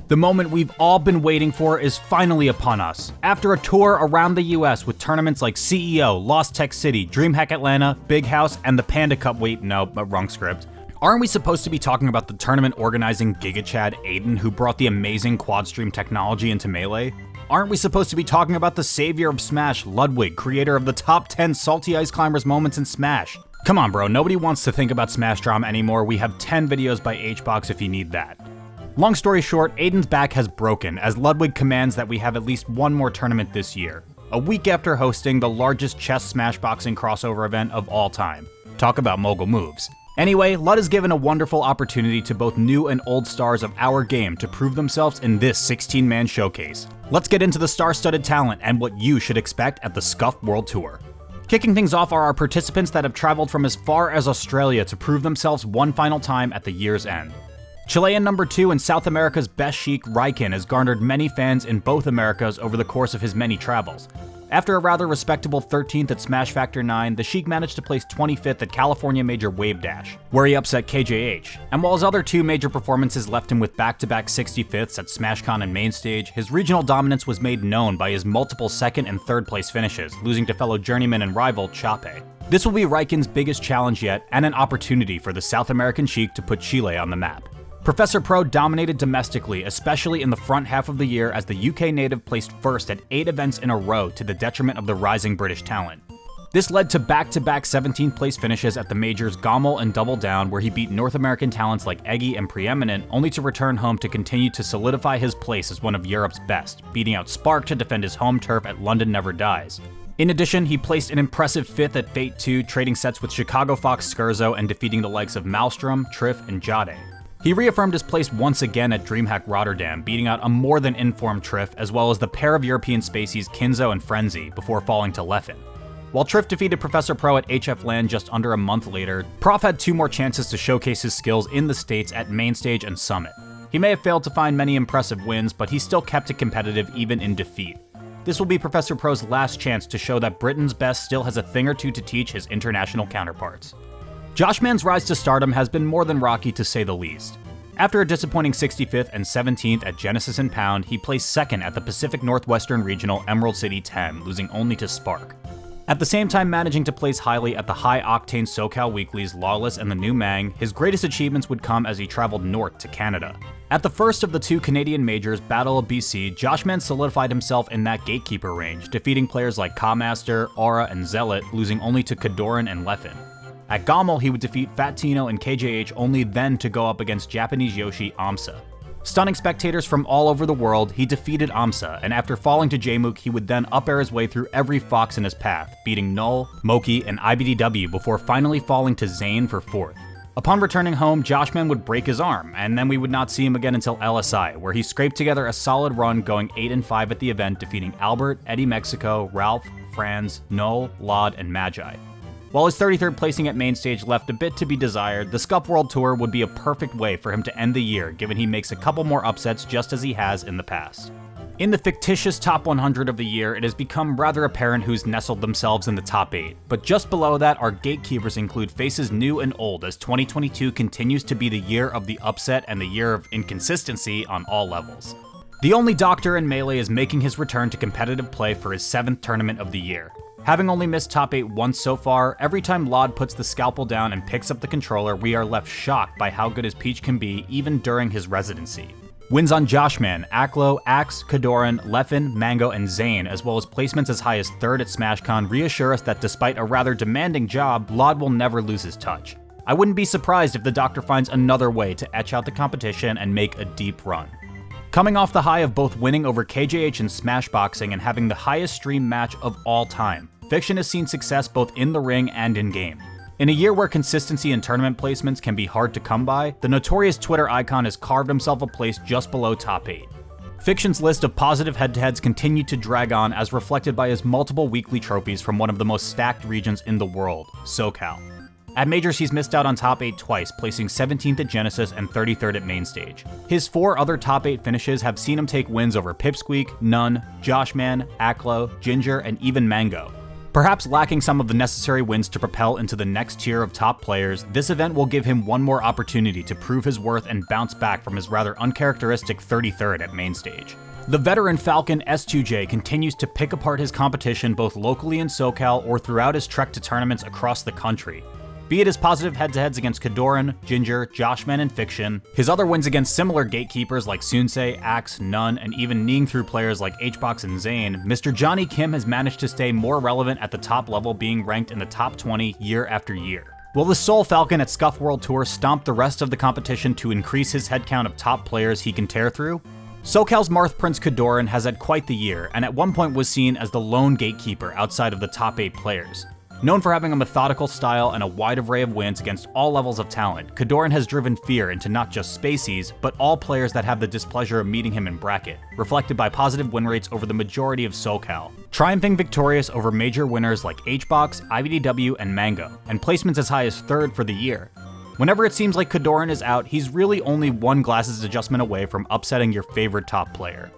The moment we've all been waiting for is finally upon us. After a tour around the US with tournaments like CEO, Lost Tech City, DreamHack Atlanta, Big House, and the Panda Cup, wait, no, wrong script. Aren't we supposed to be talking about the tournament organizing GigaChad Aiden, who brought the amazing quad stream technology into Melee? Aren't we supposed to be talking about the savior of Smash, Ludwig, creator of the top 10 Salty Ice Climbers moments in Smash? Come on bro, nobody wants to think about Smash drama anymore. We have 10 videos by HBox if you need that. Long story short, Aiden's back has broken as Ludwig commands that we have at least one more tournament this year, a week after hosting the largest chess smashboxing crossover event of all time. Talk about mogul moves. Anyway, Lud is given a wonderful opportunity to both new and old stars of our game to prove themselves in this 16-man showcase. Let's get into the star-studded talent and what you should expect at the Scuffed World Tour. Kicking things off are our participants that have traveled from as far as Australia to prove themselves one final time at the year's end. Chilean number 2 and South America's best Sheik, Ryken, has garnered many fans in both Americas over the course of his many travels. After a rather respectable 13th at Smash Factor 9, the Sheik managed to place 25th at California Major Wave Dash, where he upset KJH. And while his other two major performances left him with back-to-back 65ths at SmashCon and Mainstage, his regional dominance was made known by his multiple second and third place finishes, losing to fellow journeyman and rival Chape. This will be Ryken's biggest challenge yet, and an opportunity for the South American Sheik to put Chile on the map. Professor Pro dominated domestically, especially in the front half of the year, as the UK native placed first at 8 events in a row to the detriment of the rising British talent. This led to back-to-back 17th place finishes at the majors Gommel and Double Down, where he beat North American talents like Eggy and Preeminent, only to return home to continue to solidify his place as one of Europe's best, beating out Spark to defend his home turf at London Never Dies. In addition, he placed an impressive 5th at Fate 2, trading sets with Chicago Fox Scherzo and defeating the likes of Maelstrom, Triff, and Jade. He reaffirmed his place once again at DreamHack Rotterdam, beating out a more than informed Triff, as well as the pair of European Spacies Kinzo and Frenzy, before falling to Leffen. While Triff defeated Professor Pro at HF LAN just under a month later, Prof had 2 more chances to showcase his skills in the States at Mainstage and Summit. He may have failed to find many impressive wins, but he still kept it competitive even in defeat. This will be Professor Pro's last chance to show that Britain's best still has a thing or two to teach his international counterparts. Joshman's rise to stardom has been more than rocky to say the least. After a disappointing 65th and 17th at Genesis and Pound, he placed 2nd at the Pacific Northwestern Regional Emerald City 10, losing only to Spark. At the same time managing to place highly at the high-octane SoCal Weeklies Lawless and the New Mang, his greatest achievements would come as he traveled north to Canada. At the first of the 2 Canadian majors, Battle of BC, Joshman solidified himself in that gatekeeper range, defeating players like Kamaster, Aura, and Zealot, losing only to Kadoran and Leffen. At Gommel, he would defeat Fat Tino and KJH, only then to go up against Japanese Yoshi Amsa. Stunning spectators from all over the world, he defeated Amsa, and after falling to Jmook, he would then up-air his way through every fox in his path, beating Null, Moki, and IBDW before finally falling to Zane for 4th. Upon returning home, Joshman would break his arm, and then we would not see him again until LSI, where he scraped together a solid run going 8-5 at the event, defeating Albert, Eddie Mexico, Ralph, Franz, Null, Lod, and Magi. While his 33rd placing at Mainstage left a bit to be desired, the Scuffed World Tour would be a perfect way for him to end the year, given he makes a couple more upsets just as he has in the past. In the fictitious top 100 of the year, it has become rather apparent who's nestled themselves in the top 8, but just below that, our gatekeepers include faces new and old, as 2022 continues to be the year of the upset and the year of inconsistency on all levels. The only Doctor in Melee is making his return to competitive play for his 7th tournament of the year. Having only missed top 8 once so far, every time Lod puts the scalpel down and picks up the controller, we are left shocked by how good his Peach can be even during his residency. Wins on Joshman, Aklo, Axe, Kadoran, Leffen, Mango, and Zane, as well as placements as high as 3rd at SmashCon, reassure us that despite a rather demanding job, Lod will never lose his touch. I wouldn't be surprised if the Doctor finds another way to etch out the competition and make a deep run. Coming off the high of both winning over KJH in Smashboxing and having the highest stream match of all time, Fiction has seen success both in the ring and in-game. In a year where consistency in tournament placements can be hard to come by, the notorious Twitter icon has carved himself a place just below top 8. Fiction's list of positive head-to-heads continued to drag on as reflected by his multiple weekly trophies from one of the most stacked regions in the world, SoCal. At Majors, he's missed out on top 8 twice, placing 17th at Genesis and 33rd at Mainstage. His 4 other top 8 finishes have seen him take wins over Pipsqueak, Nun, Joshman, Aklo, Ginger, and even Mango. Perhaps lacking some of the necessary wins to propel into the next tier of top players, this event will give him one more opportunity to prove his worth and bounce back from his rather uncharacteristic 33rd at main stage. The veteran Falcon S2J continues to pick apart his competition both locally in SoCal or throughout his trek to tournaments across the country. Be it his positive head-to-heads against Kadoran, Ginger, Joshman, and Fiction, his other wins against similar gatekeepers like Sunsei, Axe, Nun, and even kneeing through players like HBox and Zane, Mr. Johnny Kim has managed to stay more relevant at the top level, being ranked in the top 20 year after year. Will the Soul Falcon at Scuffed World Tour stomp the rest of the competition to increase his headcount of top players he can tear through? SoCal's Marth Prince Kadoran has had quite the year, and at one point was seen as the lone gatekeeper outside of the top 8 players. Known for having a methodical style and a wide array of wins against all levels of talent, Kadoran has driven fear into not just Spaceys, but all players that have the displeasure of meeting him in bracket, reflected by positive win rates over the majority of SoCal, triumphing victorious over major winners like HBox, IBDW, and Mango, and placements as high as 3rd for the year. Whenever it seems like Kadoran is out, he's really only one glasses adjustment away from upsetting your favorite top player.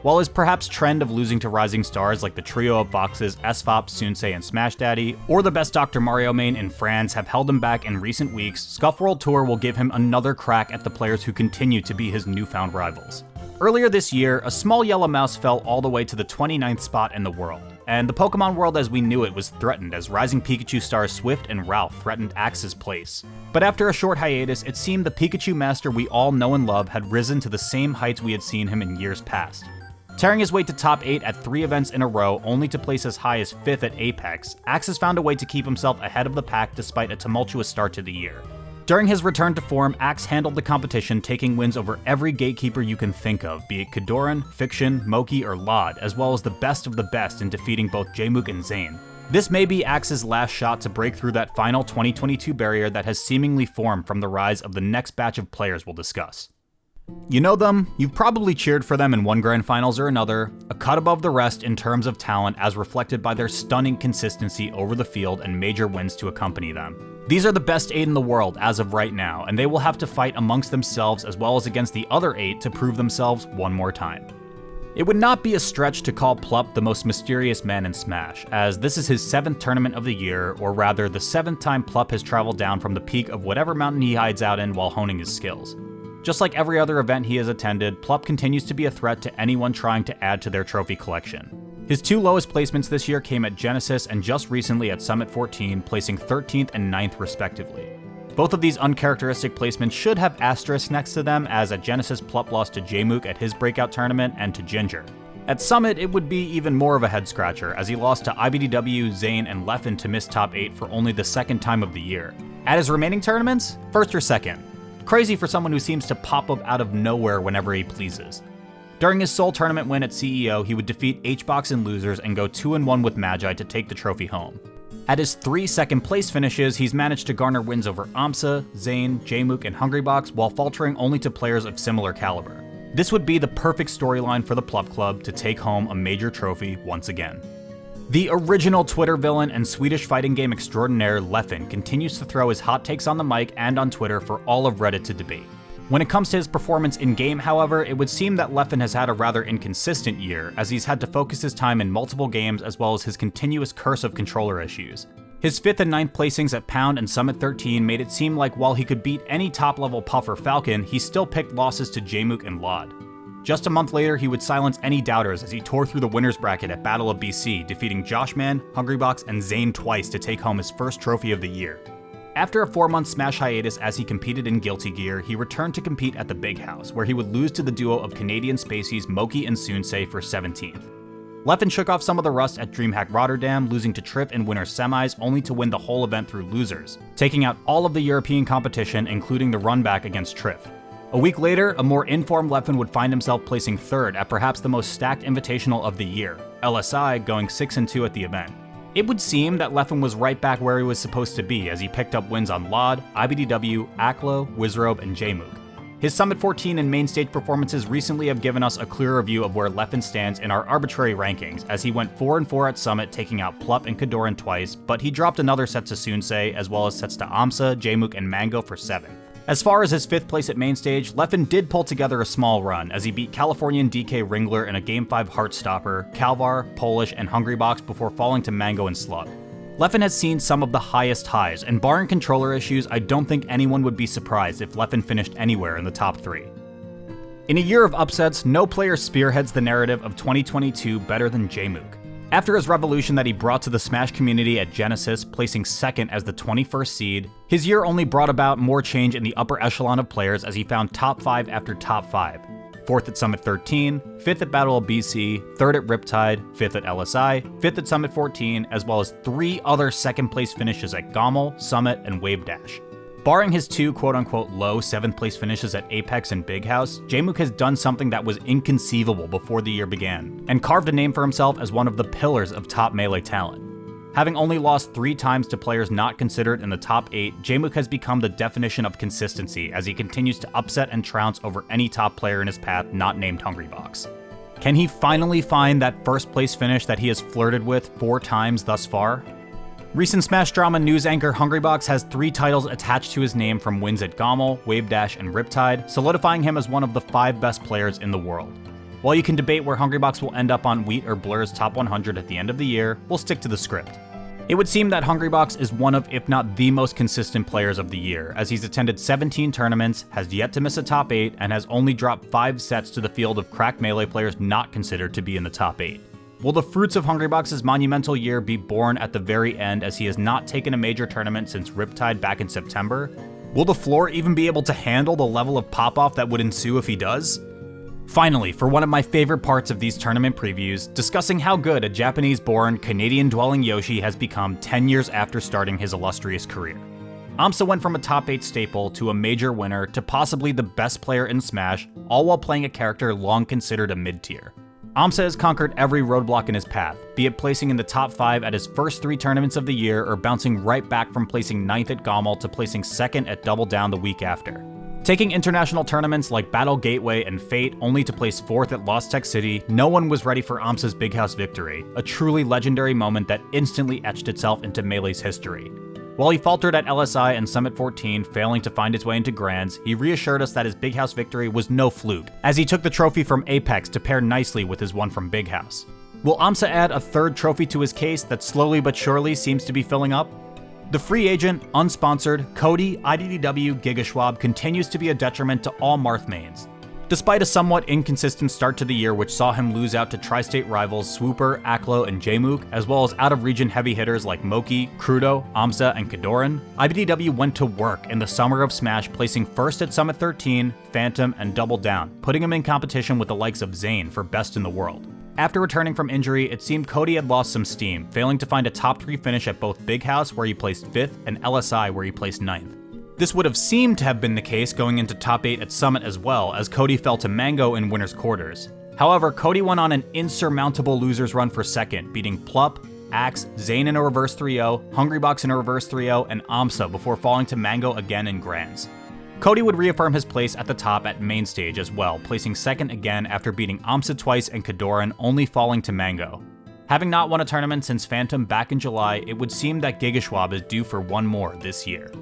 While his perhaps trend of losing to rising stars like the trio of Foxes, SFOP, Sunsei, and Smash Daddy, or the best Dr. Mario main in France have held him back in recent weeks, Scuffed World Tour will give him another crack at the players who continue to be his newfound rivals. Earlier this year, a small yellow mouse fell all the way to the 29th spot in the world, and the Pokemon world as we knew it was threatened as rising Pikachu stars Swift and Ralph threatened Axe's place. But after a short hiatus, it seemed the Pikachu master we all know and love had risen to the same heights we had seen him in years past. Tearing his way to top 8 at 3 events in a row, only to place as high as 5th at Apex, Axe has found a way to keep himself ahead of the pack despite a tumultuous start to the year. During his return to form, Axe handled the competition, taking wins over every gatekeeper you can think of, be it Kadoran, Fiction, Moki, or Lod, as well as the best of the best in defeating both Jmook and Zane. This may be Axe's last shot to break through that final 2022 barrier that has seemingly formed from the rise of the next batch of players we'll discuss. You know them, you've probably cheered for them in one grand finals or another, a cut above the rest in terms of talent as reflected by their stunning consistency over the field and major wins to accompany them. These are the best 8 in the world as of right now, and they will have to fight amongst themselves as well as against the other 8 to prove themselves one more time. It would not be a stretch to call Plup the most mysterious man in Smash, as this is his 7th tournament of the year, or rather the 7th time Plup has traveled down from the peak of whatever mountain he hides out in while honing his skills. Just like every other event he has attended, Plup continues to be a threat to anyone trying to add to their trophy collection. His 2 lowest placements this year came at Genesis and just recently at Summit 14, placing 13th and 9th respectively. Both of these uncharacteristic placements should have asterisks next to them, as at Genesis Plup lost to Jmook at his breakout tournament and to Ginger. At Summit, it would be even more of a head-scratcher, as he lost to IBDW, Zane, and Leffen to miss top 8 for only the 2nd time of the year. At his remaining tournaments, 1st or 2nd. Crazy for someone who seems to pop up out of nowhere whenever he pleases. During his sole tournament win at CEO, he would defeat HBox in losers and go 2-1 with Magi to take the trophy home. At his 3 second place finishes, he's managed to garner wins over Amsa, Zane, Jmook, and Hungrybox while faltering only to players of similar caliber. This would be the perfect storyline for the Plup Club to take home a major trophy once again. The original Twitter villain and Swedish fighting game extraordinaire Leffen continues to throw his hot takes on the mic and on Twitter for all of Reddit to debate. When it comes to his performance in-game, however, it would seem that Leffen has had a rather inconsistent year, as he's had to focus his time in multiple games as well as his continuous curse of controller issues. His 5th and 9th placings at Pound and Summit 13 made it seem like while he could beat any top-level Puffer Falcon, he still picked losses to Jmook and Lod. Just a month later, he would silence any doubters as he tore through the winner's bracket at Battle of BC, defeating Joshman, Hungrybox, and Zane twice to take home his first trophy of the year. After a 4-month Smash hiatus as he competed in Guilty Gear, he returned to compete at the Big House, where he would lose to the duo of Canadian Spaceys Moki and Sunsei for 17th. Leffen shook off some of the rust at DreamHack Rotterdam, losing to Triff in winner's semis, only to win the whole event through losers, taking out all of the European competition, including the runback against Triff. A week later, a more informed Leffen would find himself placing 3rd at perhaps the most stacked invitational of the year, LSI going 6-2 at the event. It would seem that Leffen was right back where he was supposed to be as he picked up wins on Lod, IBDW, Aklo, Wizrobe, and Jmook. His Summit 14 and main stage performances recently have given us a clearer view of where Leffen stands in our arbitrary rankings, as he went 4-4 at Summit, taking out Plup and Kadoran twice, but he dropped another set to Sunsei, as well as sets to Amsa, Jmook, and Mango for 7th. As far as his 5th place at main stage, Leffen did pull together a small run as he beat Californian DK Ringler in a Game 5 Heartstopper, Calvar, Polish, and Hungrybox before falling to Mango and Slug. Leffen has seen some of the highest highs, and barring controller issues, I don't think anyone would be surprised if Leffen finished anywhere in the top 3. In a year of upsets, no player spearheads the narrative of 2022 better than Jmook. After his revolution that he brought to the Smash community at Genesis, placing 2nd as the 21st seed, his year only brought about more change in the upper echelon of players as he found top 5 after top 5. 4th at Summit 13, 5th at Battle of BC, 3rd at Riptide, 5th at LSI, 5th at Summit 14, as well as 3 other 2nd place finishes at Gommel, Summit, and Wave Dash. Barring his 2 quote-unquote low 7th place finishes at Apex and Big House, Jmook has done something that was inconceivable before the year began, and carved a name for himself as one of the pillars of top Melee talent. Having only lost 3 times to players not considered in the top 8, Jmook has become the definition of consistency as he continues to upset and trounce over any top player in his path not named Hungrybox. Can he finally find that 1st place finish that he has flirted with 4 times thus far? Recent Smash Drama news anchor Hungrybox has 3 titles attached to his name from wins at Gommel, Wave Dash, and Riptide, solidifying him as one of the 5 best players in the world. While you can debate where Hungrybox will end up on Wheat or Blur's top 100 at the end of the year, we'll stick to the script. It would seem that Hungrybox is one of, if not the most consistent players of the year, as he's attended 17 tournaments, has yet to miss a top 8, and has only dropped 5 sets to the field of cracked Melee players not considered to be in the top 8. Will the fruits of Hungrybox's monumental year be born at the very end as he has not taken a major tournament since Riptide back in September? Will the floor even be able to handle the level of pop-off that would ensue if he does? Finally, for one of my favorite parts of these tournament previews, discussing how good a Japanese-born, Canadian-dwelling Yoshi has become 10 years after starting his illustrious career. Amsa went from a top 8 staple to a major winner to possibly the best player in Smash, all while playing a character long considered a mid-tier. Amsa has conquered every roadblock in his path, be it placing in the top 5 at his first 3 tournaments of the year or bouncing right back from placing 9th at Gommel to placing 2nd at Double Down the week after. Taking international tournaments like Battle Gateway and Fate only to place 4th at Lost Tech City, no one was ready for Amsa's Big House victory, a truly legendary moment that instantly etched itself into Melee's history. While he faltered at LSI and Summit 14, failing to find his way into Grands, he reassured us that his Big House victory was no fluke, as he took the trophy from Apex to pair nicely with his one from Big House. Will Amsa add a 3rd trophy to his case that slowly but surely seems to be filling up? The free agent, unsponsored, Cody, IDDW, Gigaschwab continues to be a detriment to all Marth mains. Despite a somewhat inconsistent start to the year which saw him lose out to tri-state rivals Swooper, Aklo, and Jmook, as well as out-of-region heavy hitters like Moki, Crudo, Amsa, and Kadoran, IBDW went to work in the summer of Smash, placing 1st at Summit 13, Phantom, and Double Down, putting him in competition with the likes of Zane for best in the world. After returning from injury, it seemed Cody had lost some steam, failing to find a top 3 finish at both Big House where he placed 5th and LSI where he placed 9th. This would have seemed to have been the case going into top 8 at Summit as well, as Cody fell to Mango in winner's quarters. However, Cody went on an insurmountable loser's run for 2nd, beating Plup, Axe, Zane in a reverse 3-0, Hungrybox in a reverse 3-0, and Amsa before falling to Mango again in Grands. Cody would reaffirm his place at the top at main stage as well, placing 2nd again after beating Amsa twice and Kadoran, only falling to Mango. Having not won a tournament since Phantom back in July, it would seem that Gigaschwab is due for one more this year.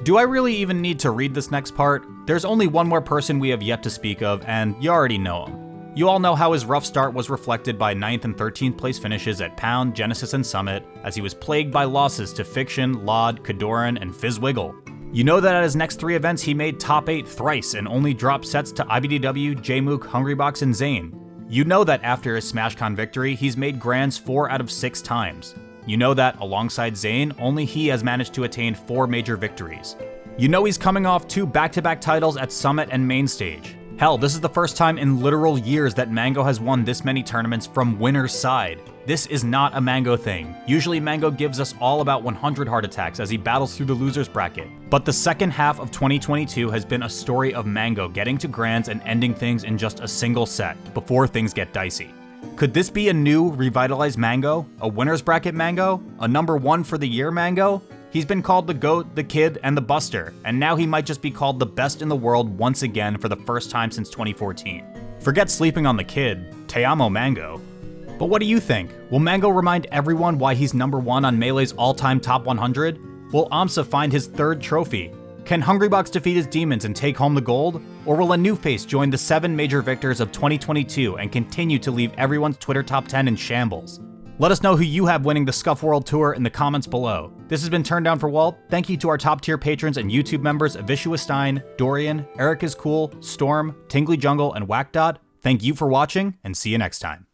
Do I really even need to read this next part? There's only one more person we have yet to speak of, and you already know him. You all know how his rough start was reflected by 9th and 13th place finishes at Pound, Genesis, and Summit, as he was plagued by losses to Fiction, Lod, Kadoran, and Fizzwiggle. You know that at his next 3 events he made top 8 thrice and only dropped sets to IBDW, Jmook, Hungrybox, and Zane. You know that after his SmashCon victory, he's made Grands 4 out of 6 times. You know that, alongside Zane, only he has managed to attain 4 major victories. You know he's coming off 2 back-to-back titles at Summit and Main Stage. Hell, this is the first time in literal years that Mango has won this many tournaments from winner's side. This is not a Mango thing. Usually Mango gives us all about 100 heart attacks as he battles through the loser's bracket. But the second half of 2022 has been a story of Mango getting to Grands and ending things in just a single set, before things get dicey. Could this be a new, revitalized Mango? A winner's bracket Mango? A number 1 for the year Mango? He's been called the GOAT, the Kid, and the Buster, and now he might just be called the best in the world once again for the first time since 2014. Forget sleeping on the Kid, te amo Mango. But what do you think? Will Mango remind everyone why he's number 1 on Melee's all-time top 100? Will Amsa find his 3rd trophy? Can Hungrybox defeat his demons and take home the gold? Or will a new face join the 7 major victors of 2022 and continue to leave everyone's Twitter top 10 in shambles? Let us know who you have winning the Scuffed World Tour in the comments below. This has been turndownforALT. Thank you to our top tier patrons and YouTube members Avishua Stein, Dorian, Eric is Cool, Storm, Tingly Jungle, and Whackdot. Thank you for watching, and see you next time.